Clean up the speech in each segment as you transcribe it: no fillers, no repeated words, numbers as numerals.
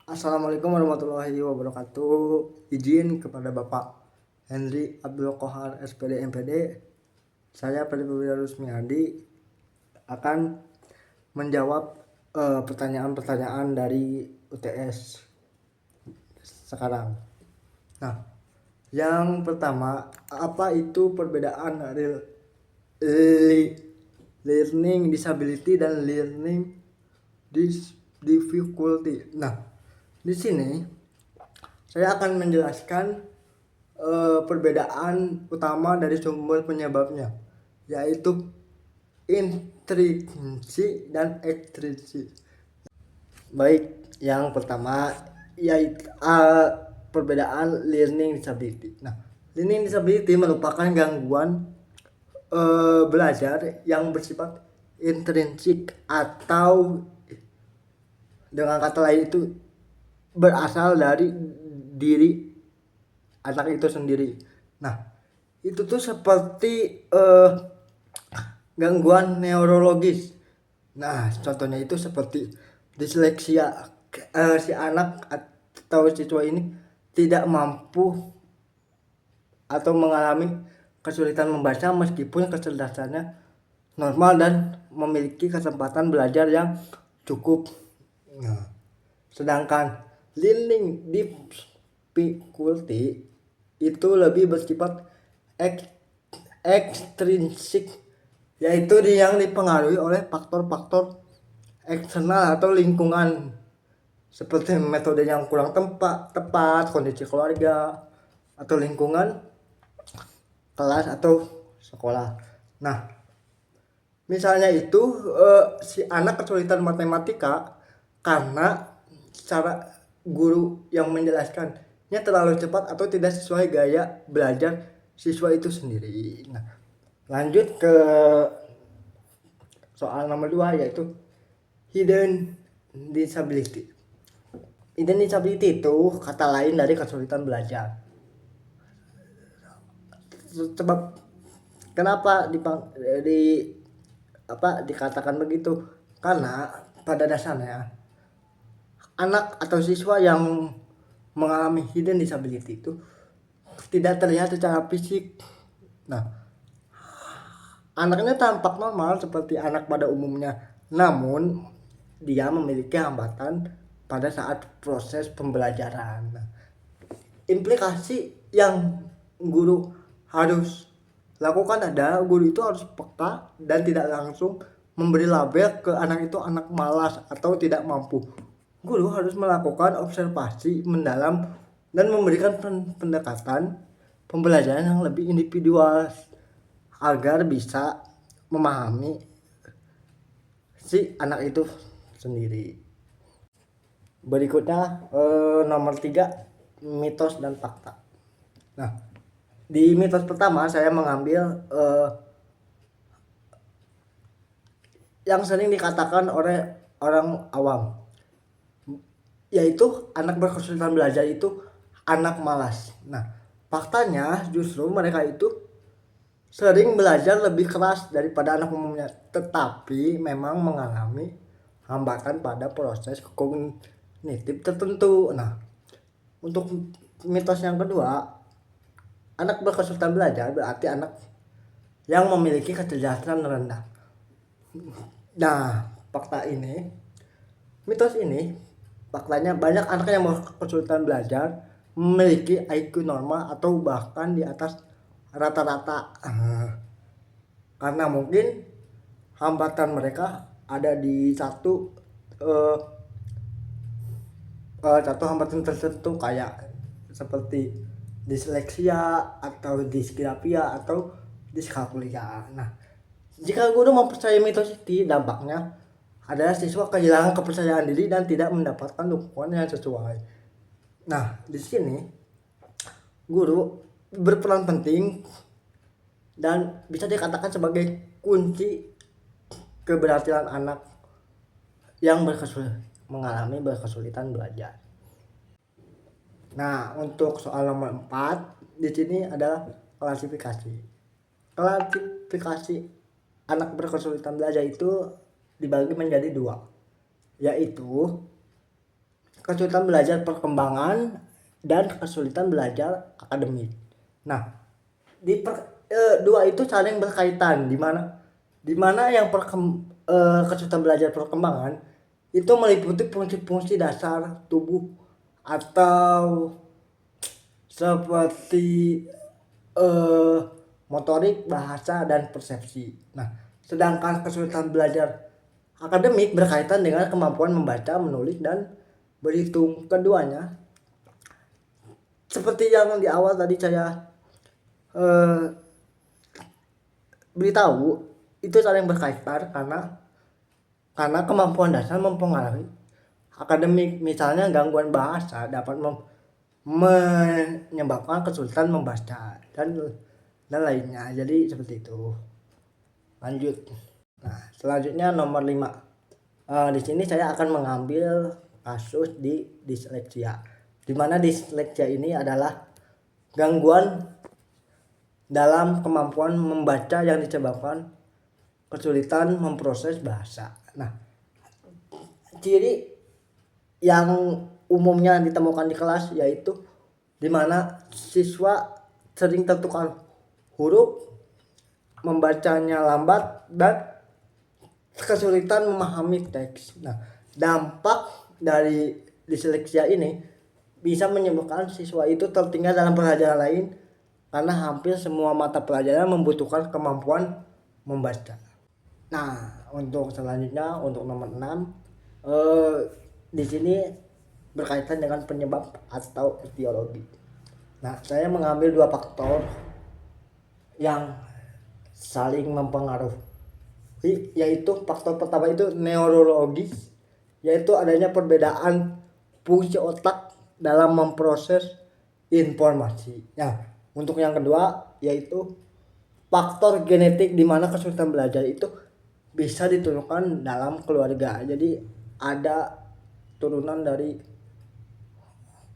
Assalamualaikum warahmatullahi wabarakatuh. Izin kepada Bapak Henry Abdul Kohar SPD MPD, saya Pradipawira Rusmiadi akan menjawab pertanyaan-pertanyaan dari UTS sekarang. Nah, yang pertama, apa itu perbedaan learning disability dan learning difficulty? Nah, di sini saya akan menjelaskan perbedaan utama dari sumber penyebabnya, yaitu intrinsik dan ekstrinsik. Baik, yang pertama yaitu perbedaan learning disability. Nah, learning disability merupakan gangguan belajar yang bersifat intrinsik atau dengan kata lain itu berasal dari diri anak itu sendiri. Nah, itu tuh seperti gangguan neurologis. Nah, contohnya itu seperti disleksia. Si anak atau siswa ini tidak mampu atau mengalami kesulitan membaca meskipun kecerdasannya normal dan memiliki kesempatan belajar yang cukup. Nah, sedangkan learning difficulty itu lebih bersifat ekstrinsik, yaitu yang dipengaruhi oleh faktor-faktor eksternal atau lingkungan seperti metode yang kurang tepat, kondisi keluarga atau lingkungan kelas atau sekolah. Nah, misalnya itu si anak kesulitan matematika karena cara guru yang menjelaskannya terlalu cepat atau tidak sesuai gaya belajar siswa itu sendiri. Nah, lanjut ke soal nomor 2, yaitu hidden disability. Hidden disability itu kata lain dari kesulitan belajar. Sebab kenapa dikatakan begitu? Karena pada dasarnya anak atau siswa yang mengalami hidden disability itu tidak terlihat secara fisik. Nah, anaknya tampak normal seperti anak pada umumnya, namun dia memiliki hambatan pada saat proses pembelajaran. Nah, implikasi yang guru harus lakukan adalah guru itu harus peka dan tidak langsung memberi label ke anak itu anak malas atau tidak mampu. Guru harus melakukan observasi mendalam dan memberikan pendekatan pembelajaran yang lebih individual agar bisa memahami si anak itu sendiri. Berikutnya nomor 3, mitos dan fakta. Nah, di mitos pertama saya mengambil yang sering dikatakan oleh orang awam, yaitu anak berkesulitan belajar itu anak malas. Nah, faktanya justru mereka itu sering belajar lebih keras daripada anak umumnya, tetapi memang mengalami hambatan pada proses kognitif tertentu. Nah, untuk mitos yang kedua, anak berkesulitan belajar berarti anak yang memiliki kecerdasan rendah. Nah, mitos ini, faktanya banyak anak yang berkesulitan belajar memiliki IQ normal atau bahkan di atas rata-rata. Karena mungkin hambatan mereka ada di satu hambatan tertentu, kayak seperti disleksia atau disgrafia atau diskalkulia. Nah, jika guru mempercayai mitos ini, dampaknya adalah siswa kehilangan kepercayaan diri dan tidak mendapatkan dukungan yang sesuai. Nah, di sini guru berperan penting dan bisa dikatakan sebagai kunci keberhasilan anak yang mengalami berkesulitan belajar. Nah, untuk soal nomor 4 di sini adalah klasifikasi. Klasifikasi anak berkesulitan belajar itu dibagi menjadi 2, yaitu kesulitan belajar perkembangan dan kesulitan belajar akademik. Nah, dua itu saling berkaitan, di mana yang kesulitan belajar perkembangan itu meliputi fungsi-fungsi dasar tubuh atau seperti motorik, bahasa, dan persepsi. Nah, sedangkan kesulitan belajar akademik berkaitan dengan kemampuan membaca, menulis, dan berhitung. Keduanya, seperti yang di awal tadi saya beritahu, itu saling berkaitan karena kemampuan dasar mempengaruhi akademik. Misalnya gangguan bahasa dapat menyebabkan kesulitan membaca dan lainnya. Jadi seperti itu. Lanjut. Nah, selanjutnya nomor 5. Di sini saya akan mengambil kasus di disleksia. Di mana disleksia ini adalah gangguan dalam kemampuan membaca yang disebabkan kesulitan memproses bahasa. Nah, ciri yang umumnya ditemukan di kelas yaitu di mana siswa sering tertukar huruf, membacanya lambat, dan kesulitan memahami teks. Nah, dampak dari disleksia ini bisa menyebabkan siswa itu tertinggal dalam pelajaran lain karena hampir semua mata pelajaran membutuhkan kemampuan membaca. Nah, untuk selanjutnya, untuk nomor 6, di sini berkaitan dengan penyebab atau etiologi. Nah, saya mengambil 2 faktor yang saling mempengaruhi, yaitu faktor pertama itu neurologis, yaitu adanya perbedaan fungsi otak dalam memproses informasi. Nah, untuk yang kedua yaitu faktor genetik, di mana kesulitan belajar itu bisa diturunkan dalam keluarga. Jadi ada turunan dari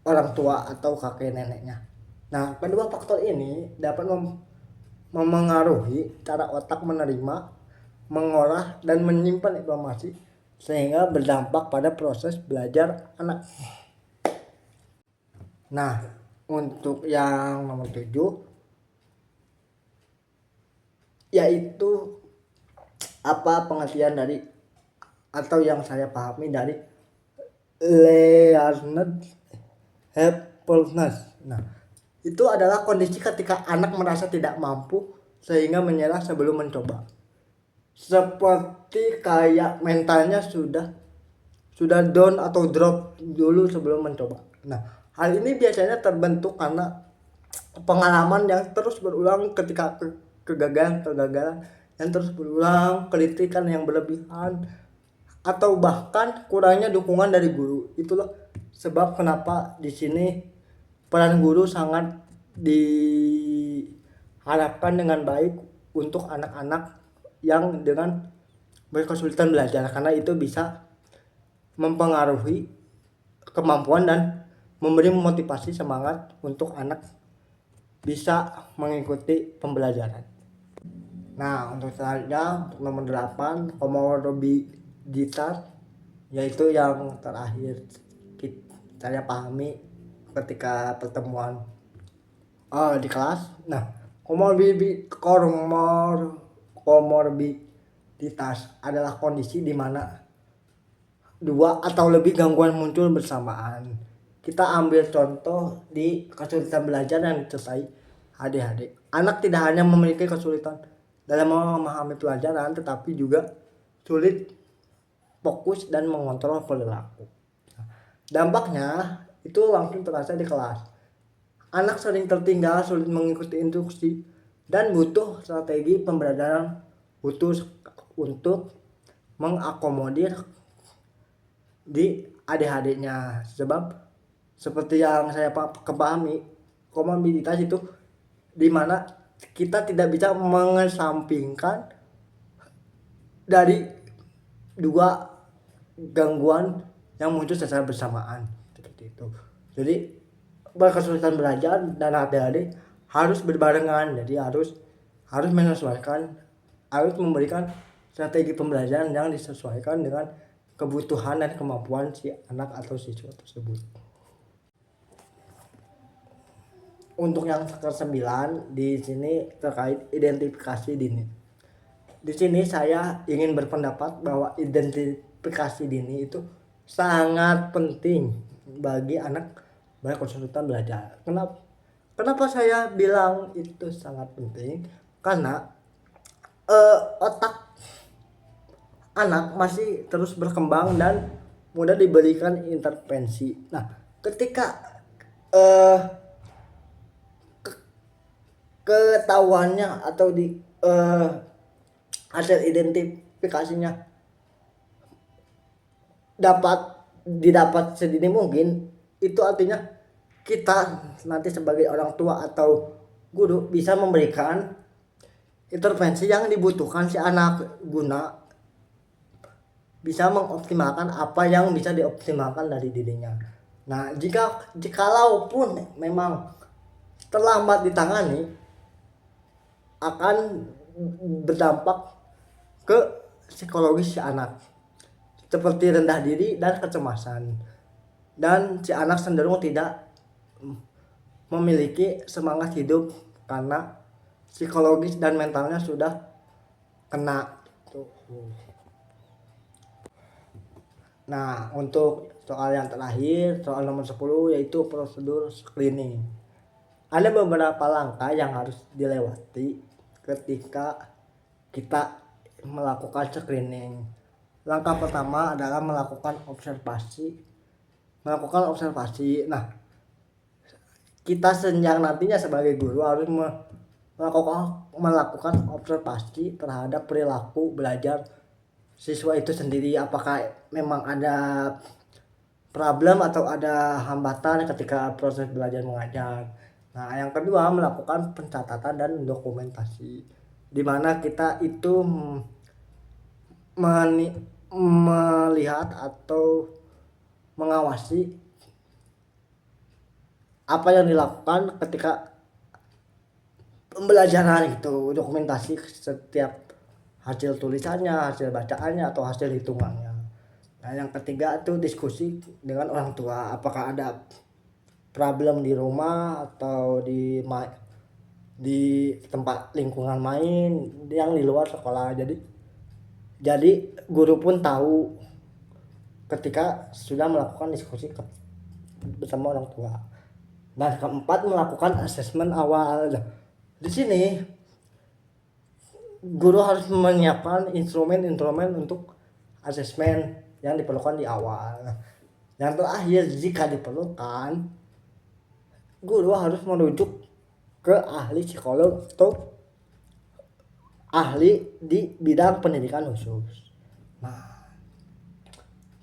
orang tua atau kakek neneknya. Nah, kedua faktor ini dapat memengaruhi cara otak menerima, mengolah, dan menyimpan informasi sehingga berdampak pada proses belajar anak. Nah, untuk yang nomor 7 yaitu apa pengertian dari atau yang saya pahami dari learned helplessness. Nah, itu adalah kondisi ketika anak merasa tidak mampu sehingga menyerah sebelum mencoba. Seperti kayak mentalnya sudah down atau drop dulu sebelum mencoba. Nah, hal ini biasanya terbentuk karena pengalaman yang terus berulang ketika kegagalan yang terus berulang, kritikan yang berlebihan, atau bahkan kurangnya dukungan dari guru. Itulah sebab kenapa di sini peran guru sangat diharapkan dengan baik untuk anak-anak yang dengan berkesulitan belajar, karena itu bisa mempengaruhi kemampuan dan memberi motivasi semangat untuk anak bisa mengikuti pembelajaran. Nah, untuk selanjutnya, untuk nomor 8, komorbiditas, yaitu yang terakhir saya pahami ketika pertemuan di kelas. Nah, komorbiditas adalah kondisi di mana 2 atau lebih gangguan muncul bersamaan. Kita ambil contoh di kesulitan belajar yang disertai ADHD. Anak tidak hanya memiliki kesulitan dalam memahami pelajaran, tetapi juga sulit fokus dan mengontrol perilaku. Dampaknya itu langsung terasa di kelas. Anak sering tertinggal, sulit mengikuti instruksi, dan butuh strategi pembelajaran khusus untuk mengakomodir di ADHD-nya. Sebab seperti yang saya kepahami, komorbiditas itu di mana kita tidak bisa mengesampingkan dari 2 gangguan yang muncul secara bersamaan seperti itu. Jadi berkesulitan belajar dan ADHD harus berbarengan. Jadi harus menyesuaikan, harus memberikan strategi pembelajaran yang disesuaikan dengan kebutuhan dan kemampuan si anak atau siswa tersebut. Untuk yang ke-9 di sini terkait identifikasi dini. Di sini saya ingin berpendapat bahwa identifikasi dini itu sangat penting bagi anak berkesulitan belajar. Kenapa saya bilang itu sangat penting? Karena otak anak masih terus berkembang dan mudah diberikan intervensi. Nah, ketika ketahuannya atau hasil identifikasinya didapat sedini mungkin, itu artinya kita nanti sebagai orang tua atau guru bisa memberikan intervensi yang dibutuhkan si anak guna bisa mengoptimalkan apa yang bisa dioptimalkan dari dirinya. Nah, jikalaupun memang terlambat ditangani, akan berdampak ke psikologis si anak, seperti rendah diri dan kecemasan, dan si anak cenderung tidak memiliki semangat hidup karena psikologis dan mentalnya sudah kena. Nah, untuk soal yang terakhir, soal nomor 10, yaitu prosedur screening. Ada beberapa langkah yang harus dilewati ketika kita melakukan screening. Langkah pertama adalah melakukan observasi. Nah, kita yang nantinya sebagai guru harus melakukan observasi terhadap perilaku belajar siswa itu sendiri. Apakah memang ada problem atau ada hambatan ketika proses belajar mengajar. Nah, yang kedua melakukan pencatatan dan dokumentasi, di mana kita itu melihat atau mengawasi apa yang dilakukan ketika pembelajaran itu, dokumentasi setiap hasil tulisannya, hasil bacaannya, atau hasil hitungannya. Nah, yang ketiga itu diskusi dengan orang tua, apakah ada problem di rumah atau di tempat lingkungan main yang di luar sekolah. Jadi guru pun tahu ketika sudah melakukan diskusi bersama orang tua. Nah, keempat melakukan asesmen awal. Di sini guru harus menyiapkan instrumen untuk asesmen yang diperlukan di awal. Yang terakhir, jika diperlukan, guru harus merujuk ke ahli psikolog atau ahli di bidang pendidikan khusus. Nah,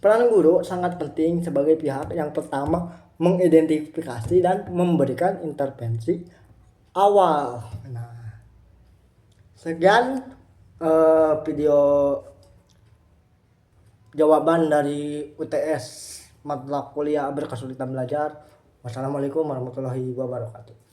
peran guru sangat penting sebagai pihak yang pertama mengidentifikasi dan memberikan intervensi awal. Nah, sekian video jawaban dari UTS mata kuliah berkesulitan belajar. Wassalamualaikum warahmatullahi wabarakatuh.